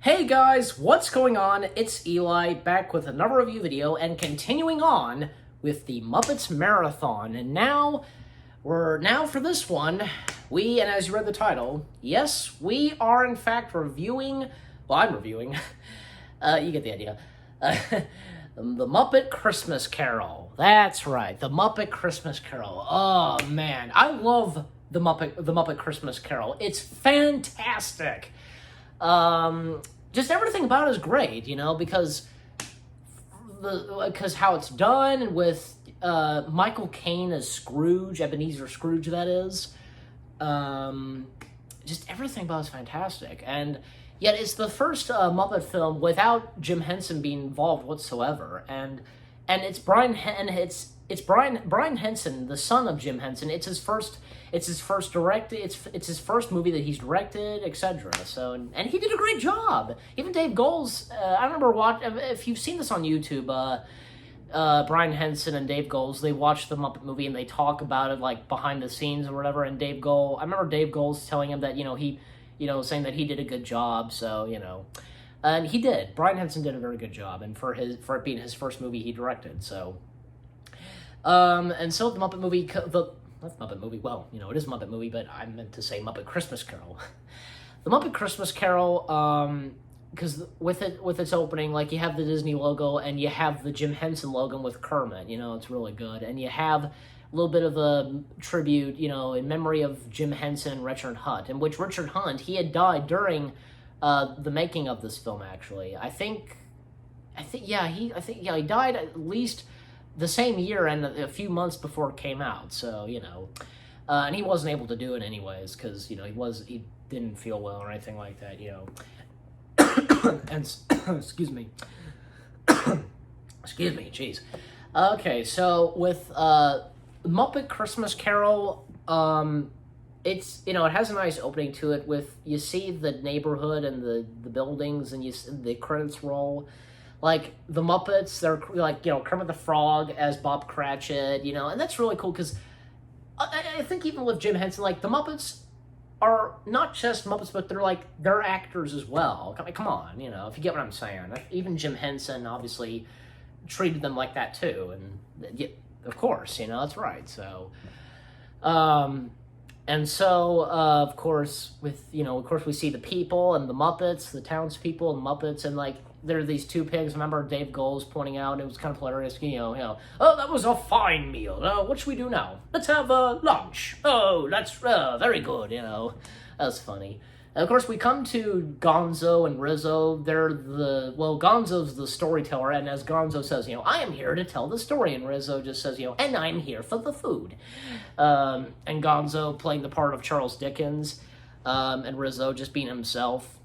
Hey guys, what's going on? It's Eli, back with another review video and continuing on with the Muppets Marathon. And now, for this one, and as you read the title, yes, we are in fact reviewing, well, I'm reviewing, you get the idea, the Muppet Christmas Carol. That's right, the Muppet Christmas Carol. Oh man, I love the Muppet Christmas Carol. It's fantastic. Just everything about it is great, because how it's done with Michael Caine as Scrooge, Ebenezer Scrooge, that is. Just everything about it is fantastic, and yet it's the first Muppet film without Jim Henson being involved whatsoever, and it's Brian Henson, the son of Jim Henson. It's his first movie that he's directed, etc. So, and he did a great job. Even Dave Goelz, I remember if you've seen this on YouTube, Brian Henson and Dave Goelz, they watch the Muppet movie and they talk about it like behind the scenes or whatever. And I remember Dave Goelz telling him that saying that he did a good job. So and he did. Brian Henson did a very good job, and for it being his first movie he directed. So. And so the Muppet movie, that's Muppet movie, well, it is a Muppet movie, but I meant to say Muppet Christmas Carol. The Muppet Christmas Carol, because with its opening, like, you have the Disney logo, and you have the Jim Henson logo with Kermit, it's really good, and you have a little bit of a tribute, in memory of Jim Henson and Richard Hunt, in which Richard Hunt, he had died during, the making of this film, actually. He died at least the same year and a few months before it came out, so, and he wasn't able to do it anyways, because, he didn't feel well or anything like that, and, excuse me, jeez. Okay, so with, Muppet Christmas Carol, it's, it has a nice opening to it with, you see the neighborhood and the buildings, and the credits roll. Like, the Muppets, they're, like, Kermit the Frog as Bob Cratchit, and that's really cool, because I think even with Jim Henson, like, the Muppets are not just Muppets, but they're actors as well. I mean, come on, if you get what I'm saying. Even Jim Henson, obviously, treated them like that, too, and, yeah, of course, that's right, so, and so, of course, we see the people and the Muppets, the townspeople and Muppets, and, like, there are these two pigs. Remember Dave Goelz pointing out, it was kind of hilarious, oh, that was a fine meal. What should we do now? Let's have lunch. Oh, that's very good, That's funny. And of course, we come to Gonzo and Rizzo. Gonzo's the storyteller, and as Gonzo says, I am here to tell the story, and Rizzo just says, and I'm here for the food. And Gonzo playing the part of Charles Dickens, and Rizzo just being himself.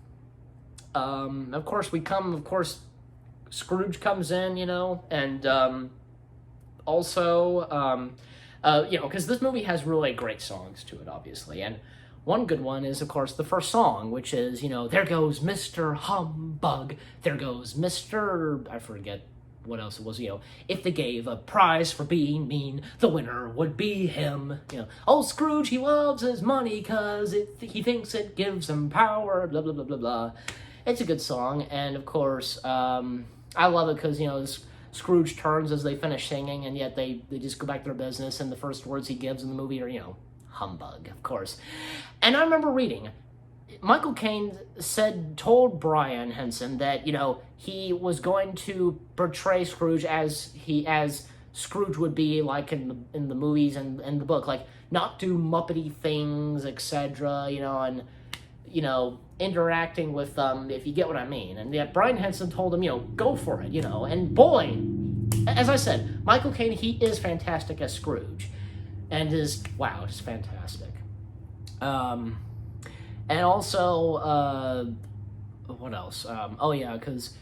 Of course, Scrooge comes in, and, also, because this movie has really great songs to it, obviously, and one good one is, of course, the first song, which is, there goes Mr. Humbug, there goes Mr. I forget what else it was, if they gave a prize for being mean, the winner would be him, old Scrooge, he loves his money, 'cause he thinks it gives him power, blah, blah, blah, blah, blah. It's a good song, and of course, I love it because, Scrooge turns as they finish singing, and yet they just go back to their business, and the first words he gives in the movie are, humbug, of course. And I remember reading, Michael Caine told Brian Henson that, he was going to portray Scrooge as Scrooge would be, like, in the movies and the book, like, not do Muppety things, etc., and, interacting with if you get what I mean. And yet Brian Henson told him, go for it, and boy, as I said, Michael Caine, he is fantastic as Scrooge, and just fantastic. And also, what else? Because,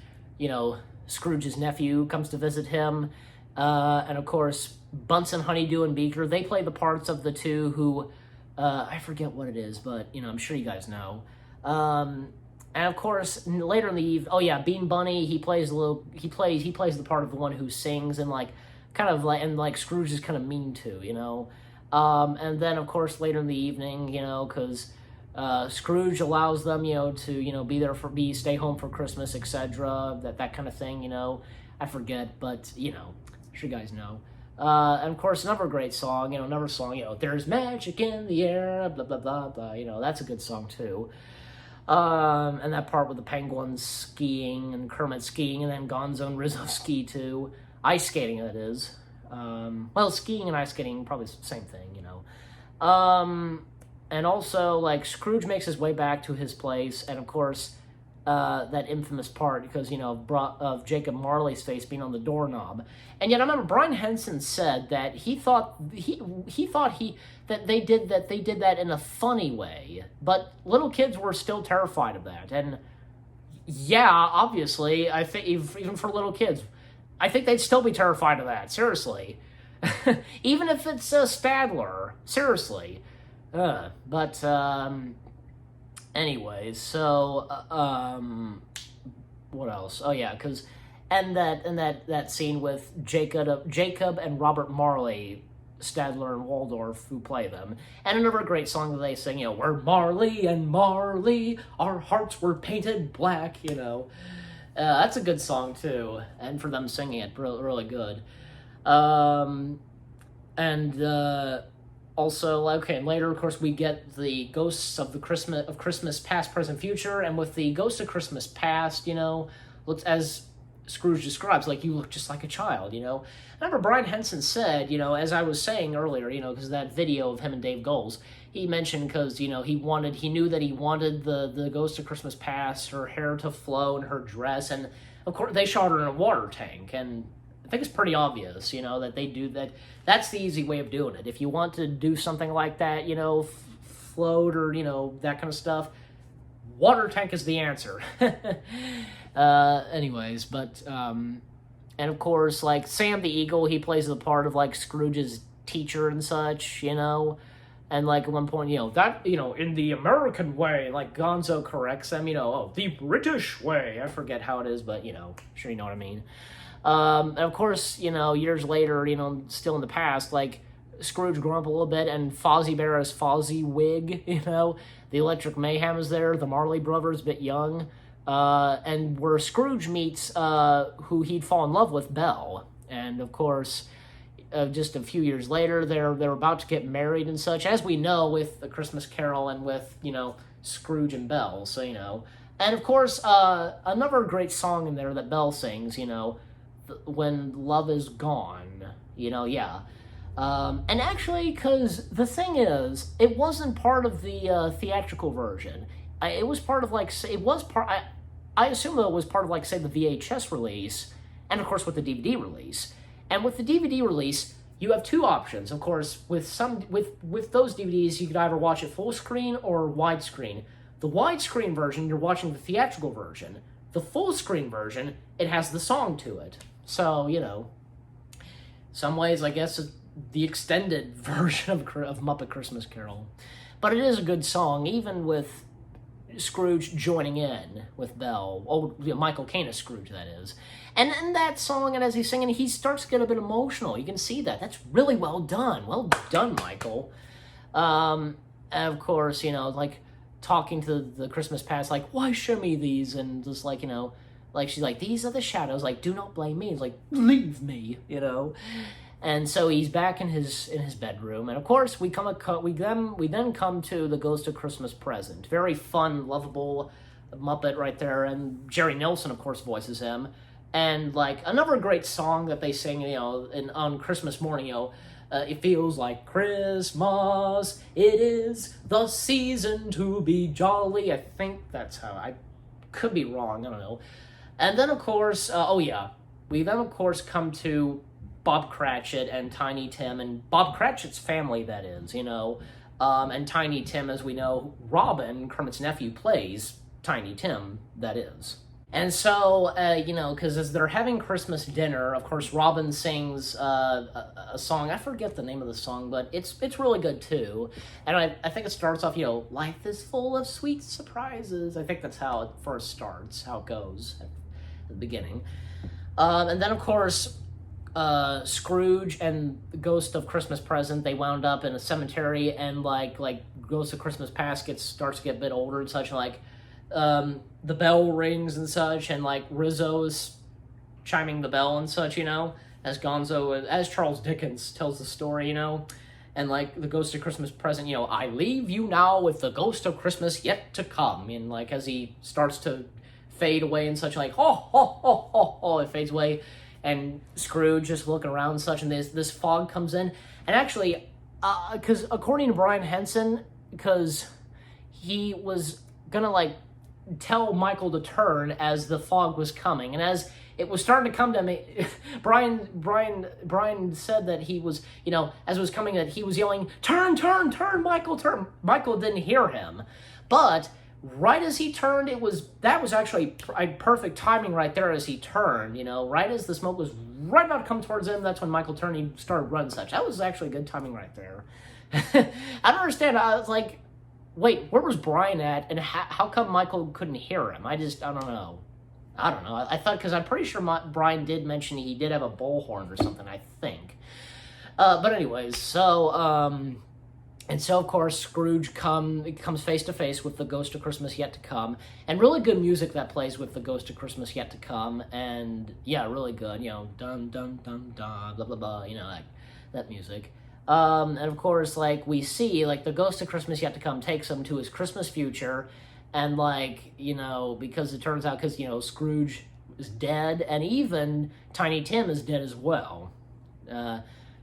Scrooge's nephew comes to visit him, and of course, Bunsen, Honeydew, and Beaker, they play the parts of the two who, I forget what it is, but, I'm sure you guys know. And of course, later in the evening, Bean Bunny, he plays the part of the one who sings, and, like, kind of, like, and, like, Scrooge is kind of mean to, And then, of course, later in the evening, because Scrooge allows them, to, stay home for Christmas, etc. That kind of thing, I forget, but, I'm sure you guys know. And of course, another great song, there's magic in the air, blah, blah, blah, blah, that's a good song too. And that part with the penguins skiing and Kermit skiing, and then Gonzo and Rizzo ski too. Ice skating, that is. Skiing and ice skating, probably the same thing, And also, like, Scrooge makes his way back to his place, and of course, that infamous part, because, of Jacob Marley's face being on the doorknob. And yet, I remember Brian Henson said that he thought that they did that in a funny way, but little kids were still terrified of that. And yeah, obviously, I think even for little kids, I think they'd still be terrified of that. Seriously, even if it's Stadler, seriously. Anyways, so what else? Oh yeah, and that scene with Jacob and Robert Marley, Stadler and Waldorf, who play them, and another great song that they sing, we're Marley and Marley, our hearts were painted black, that's a good song too, and for them singing it, really good. Also, okay, and later, of course, we get the ghosts of Christmas past, present, future, and with the ghost of Christmas past, looks, as Scrooge describes, like, you look just like a child, I remember Brian Henson said, as I was saying earlier, because that video of him and Dave Goelz, he mentioned, because, he knew that he wanted the ghost of Christmas past, her hair to flow in her dress, and, of course, they shot her in a water tank, and I think it's pretty obvious, that they do that. That's the easy way of doing it. If you want to do something like that, float or, that kind of stuff, water tank is the answer. Anyways, but, and of course, like, Sam the Eagle, he plays the part of, like, Scrooge's teacher and such, and, like, at one point, in the American way, like, Gonzo corrects them, the British way. I forget how it is, but, sure you know what I mean. And of course, years later, still in the past, like, Scrooge grew up a little bit, and Fozzie Bear is Fozzie-Wig, the Electric Mayhem is there, the Marley Brothers, a bit young, and where Scrooge meets, who he'd fall in love with, Belle, and of course, just a few years later, they're about to get married and such, as we know with A Christmas Carol and with, Scrooge and Belle, so, and of course, another great song in there that Belle sings, when love is gone, yeah. And actually, because the thing is, it wasn't part of the theatrical version. It was part of, like, I assume, though, it was part of, like, say, the VHS release, and, of course, with the DVD release. And with the DVD release, you have two options. Of course, with those DVDs, you could either watch it full screen or widescreen. The widescreen version, you're watching the theatrical version. The full screen version, it has the song to it. So, some ways, I guess, it's the extended version of Muppet Christmas Carol. But it is a good song, even with Scrooge joining in with Belle. Michael Caine as Scrooge, that is. And in that song, and as he's singing, he starts to get a bit emotional. You can see that. That's really well done. Well done, Michael. And of course, like, talking to the Christmas past, like, why show me these? And just, like, like, she's like, these are the shadows, like, do not blame me. He's like, leave me, And so he's back in his bedroom, and of course we then come to the Ghost of Christmas Present. Very fun, lovable Muppet right there, and Jerry Nelson, of course, voices him. And, like, another great song that they sing, on Christmas morning, it feels like Christmas, it is the season to be jolly. I think that's how, I could be wrong, I don't know. And then, of course, we then, of course, come to Bob Cratchit and Tiny Tim, and Bob Cratchit's family, that is, and Tiny Tim, as we know, Robin, Kermit's nephew, plays Tiny Tim, that is. And so, because as they're having Christmas dinner, of course, Robin sings a song. I forget the name of the song, but it's really good, too. And I think it starts off, life is full of sweet surprises. I think that's how it first starts, how it goes at the beginning. And then, of course, Scrooge and the Ghost of Christmas Present, they wound up in a cemetery, and like Ghost of Christmas Past starts to get a bit older and such, and like the bell rings and such, and like Rizzo's chiming the bell and such, you know, as Charles Dickens tells the story, you know, and like the Ghost of Christmas Present, you know, I leave you now with the ghost of Christmas yet to come, and like as he starts to fade away and such, like it fades away, and Scrooge just looking around and such, and this fog comes in, and actually, because according to Brian Henson, because he was gonna like tell Michael to turn as the fog was coming, and as it was starting to come to me, Brian said that he was, you know, as it was coming, that he was yelling, turn, Michael, turn. Michael didn't hear him, but right as he turned, that was actually perfect timing right there as he turned, you know, right as the smoke was right about to come towards him, that's when Michael turned and he started running such. That was actually good timing right there. I don't understand. I was like, wait, where was Brian at, and how come Michael couldn't hear him? I don't know. I thought, because I'm pretty sure Brian did mention he did have a bullhorn or something, I think. But anyways, so, and so, of course, Scrooge comes face to face with the Ghost of Christmas Yet to Come, and really good music that plays with the Ghost of Christmas Yet to Come, and yeah, really good, you know, dun dun dun dun, blah blah blah, you know, like that music. And of course, like we see, like the Ghost of Christmas Yet to Come takes him to his Christmas future, and like, you know, because it turns out, because, you know, Scrooge is dead, and even Tiny Tim is dead as well.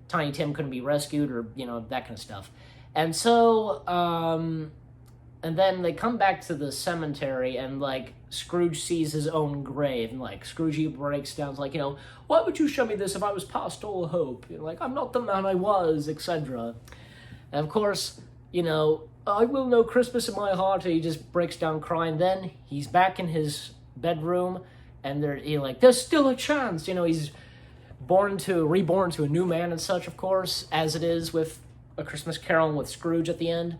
Tiny Tim couldn't be rescued, or, you know, that kind of stuff. And so, and then they come back to the cemetery, and, like, Scrooge sees his own grave, and, like, Scrooge breaks down, like, you know, why would you show me this if I was past all hope? You know, like, I'm not the man I was, etc. And, of course, you know, I will know Christmas in my heart, and he just breaks down crying. Then he's back in his bedroom, and there's still a chance, you know, he's reborn to a new man and such, of course, as it is with A Christmas Carol with Scrooge at the end.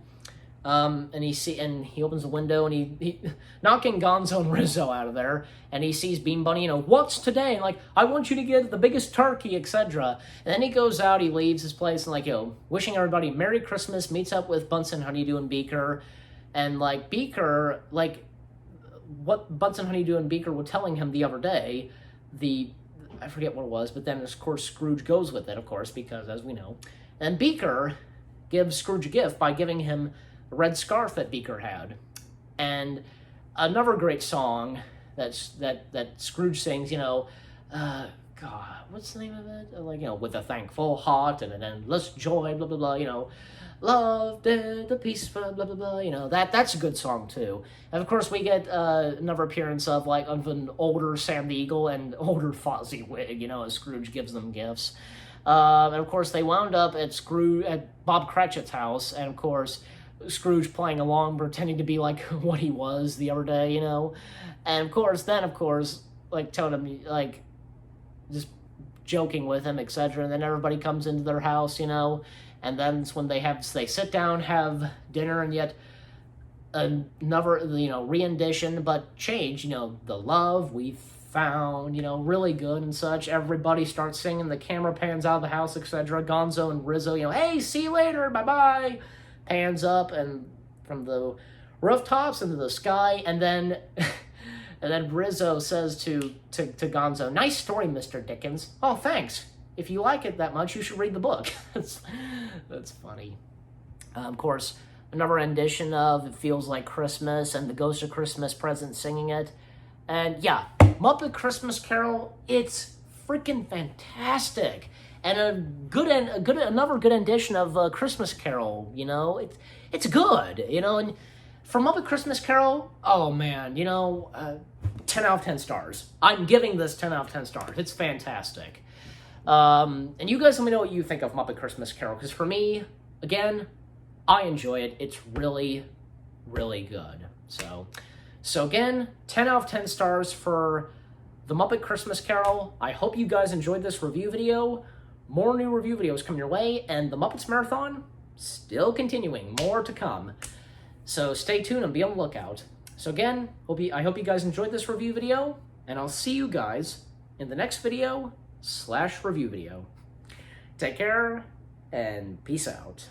And he opens the window, and he knocking Gonzo and Rizzo out of there, and he sees Bean Bunny, you know, what's today? And like, I want you to get the biggest turkey, etc. And then he goes out, he leaves his place, and like, you know, wishing everybody Merry Christmas, meets up with Bunsen, Honeydew, and Beaker, and like Beaker, like what Bunsen, Honeydew, and Beaker were telling him the other day, I forget what it was, but then of course Scrooge goes with it, of course, because as we know, and Beaker gives Scrooge a gift by giving him a red scarf that Beaker had. And another great song that Scrooge sings, you know, God, what's the name of it? Like, you know, with a thankful heart and an endless joy, blah, blah, blah, you know, love, the peaceful, blah, blah, blah, you know, that's a good song, too. And, of course, we get another appearance of an older Sam the Eagle and older Fozzie, you know, as Scrooge gives them gifts. And, of course, they wound up at Bob Cratchit's house, and, of course, Scrooge playing along, pretending to be like what he was the other day, you know, and of course, like telling him, like, just joking with him, etc. And then everybody comes into their house, you know, and then it's when they sit down, have dinner, and yet another, you know, rendition, but change, you know, the love we found, you know, really good and such. Everybody starts singing, the camera pans out of the house, etc. Gonzo and Rizzo, you know, hey, see you later, bye-bye. Pans up and from the rooftops into the sky, and then Rizzo says to Gonzo, nice story, Mr. Dickens. Oh, thanks. If you like it that much, you should read the book. That's funny. Of course, another rendition of It Feels Like Christmas, and the Ghost of Christmas Present singing it. And yeah, Muppet Christmas Carol, it's freaking fantastic. And another good edition of Christmas Carol, you know, it's good, you know, and for Muppet Christmas Carol, oh man, you know, 10 out of 10 stars. I'm giving this 10 out of 10 stars. It's fantastic. And you guys let me know what you think of Muppet Christmas Carol, because for me, again, I enjoy it. It's really, really good. So again, 10 out of 10 stars for the Muppet Christmas Carol. I hope you guys enjoyed this review video. More new review videos coming your way, and the Muppets Marathon still continuing. More to come. So stay tuned and be on the lookout. So again, I hope you guys enjoyed this review video, and I'll see you guys in the next video podcast.com/review video. Take care and peace out.